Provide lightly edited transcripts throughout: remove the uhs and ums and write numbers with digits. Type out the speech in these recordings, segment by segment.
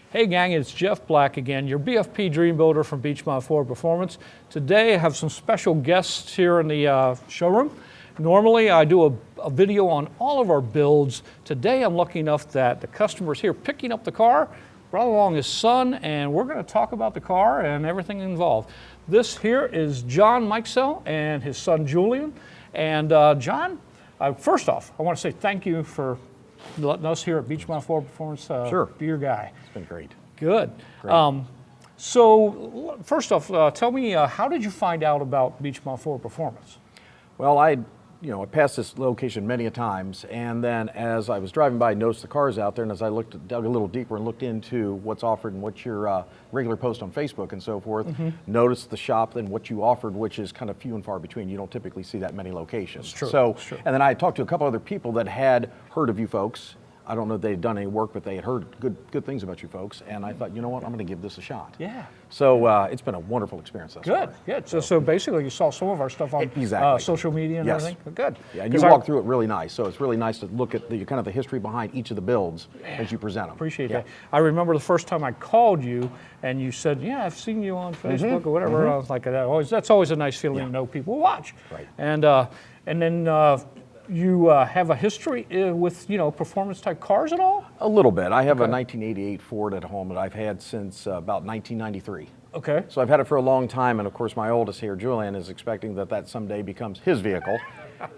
Hey gang, it's Jeff Black again, your BFP Dream Builder from Beechmont Ford Performance. Today I have some special guests here in the showroom. Normally I do a video on all of our builds. Today I'm lucky enough that the customer's here picking up the car, brought along his son, and we're going to talk about the car and everything involved. This here is John Mikesell and his son Julian. And John, first off, I want to say thank you for letting us here at Beechmont Ford Performance Sure. be your guy. It's been great. Good. Great. So first off, tell me, how did you find out about Beechmont Ford Performance? Well, I passed this location many a times, and then as I was driving by, I noticed the cars out there, and as I dug a little deeper and looked into what's offered and what's your regular post on Facebook and so forth, noticed the shop and what you offered, which is kind of few and far between. You don't typically see that many locations. That's true. So, That's true. and then I talked to a couple other people that had heard of you folks. I don't know if they'd done any work, but they had heard good things about you folks, and I thought, you know what, I'm going to give this a shot. Yeah. So it's been a wonderful experience thus far. Good. So basically, you saw some of our stuff on Exactly. social media and Yes. everything. Good. Yeah, and you walk through it really nice. So it's really nice to look at the kind of the history behind each of the builds as you present them. Appreciate that. I remember the first time I called you, and you said, "Yeah, I've seen you on Facebook or whatever." I was like, "That's always a nice feeling to know people watch." Right. And then. You have a history with, performance type cars at all? A little bit. I have a 1988 Ford at home that I've had since about 1993. Okay. So I've had it for a long time, and of course my oldest here, Julian, is expecting that someday becomes his vehicle,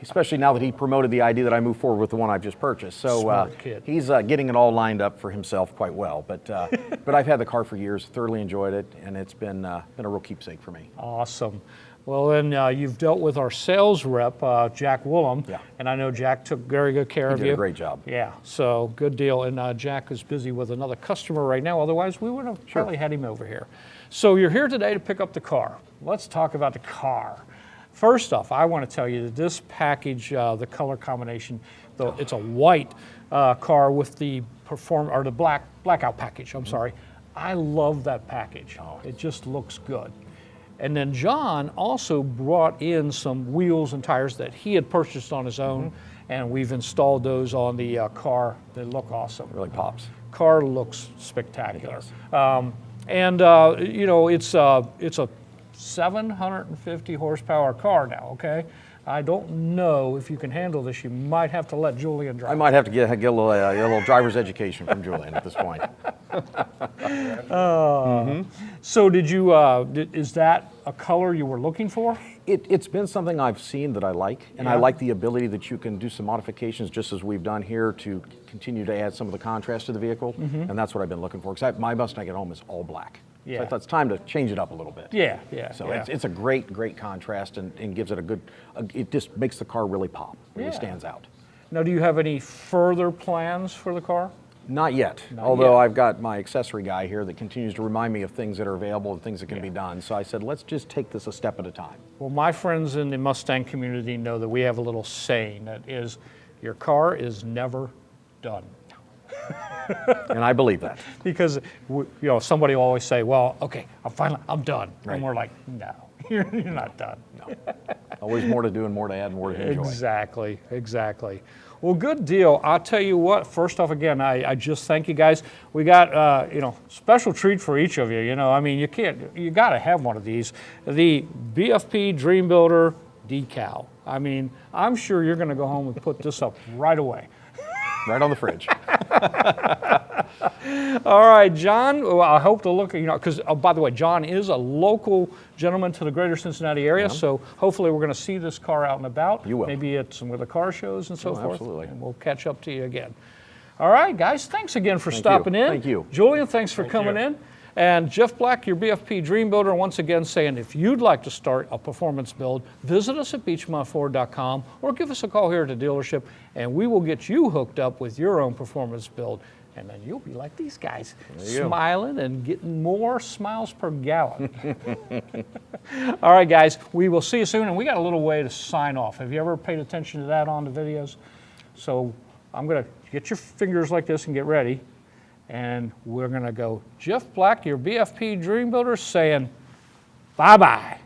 especially now that he promoted the idea that I move forward with the one I've just purchased. So Smart kid. he's getting it all lined up for himself quite well. But I've had the car for years, thoroughly enjoyed it, and it's been a real keepsake for me. Awesome. Well, then you've dealt with our sales rep, Jack Woolham, and I know Jack took very good care of you. He did a great job. Yeah, so good deal. And Jack is busy with another customer right now. Otherwise, we would have probably had him over here. So you're here today to pick up the car. Let's talk about the car. First off, I want to tell you that this package, the color combination, though it's a white car with the blackout package. I'm sorry. I love that package. It just looks good. And then John also brought in some wheels and tires that he had purchased on his own, and we've installed those on the car. They look awesome. It really pops. Car looks spectacular. It does. It's a 750 horsepower car now. Okay, I don't know if you can handle this. You might have to let Julian drive. I might have to get a little driver's education from Julian at this point. So did you? Is that a color you were looking for? It's been something I've seen that I like, and I like the ability that you can do some modifications, just as we've done here, to continue to add some of the contrast to the vehicle, and that's what I've been looking for. Because my Mustang at home is all black. Yeah. So I thought it's time to change it up a little bit. Yeah. So it's a great contrast, and gives it it just makes the car really pop. Really stands out. Now, do you have any further plans for the car? Not yet, although I've got my accessory guy here that continues to remind me of things that are available and things that can be done. So I said, let's just take this a step at a time. Well, my friends in the Mustang community know that we have a little saying that is, your car is never done. And I believe that. Because somebody will always say, well, okay, I'm done. Right. And we're like, no, you're not done. No. Always more to do and more to add and more to enjoy. Exactly. Well, good deal. I'll tell you what, first off, again, I just thank you guys. We got, special treat for each of you. You got to have one of these. The BFP Dream Builder decal. I mean, I'm sure you're going to go home and put this up right away. Right on the fridge. All right, John, well, I hope to look, because, by the way, John is a local gentleman to the greater Cincinnati area, so hopefully we're going to see this car out and about. You will. Maybe at some of the car shows and so forth. Absolutely. And we'll catch up to you again. All right, guys, thanks again for stopping in. Thank you. Julian, thanks for coming in. And Jeff Black, your BFP Dream Builder, once again saying if you'd like to start a performance build, visit us at beechmontford.com or give us a call here at the dealership, and we will get you hooked up with your own performance build. And then you'll be like these guys, smiling and getting more smiles per gallon. All right, guys, we will see you soon, and we got a little way to sign off. Have you ever paid attention to that on the videos? So I'm going to get your fingers like this and get ready. And we're going to go, Jeff Black, your BFP Dream Builder, saying bye-bye.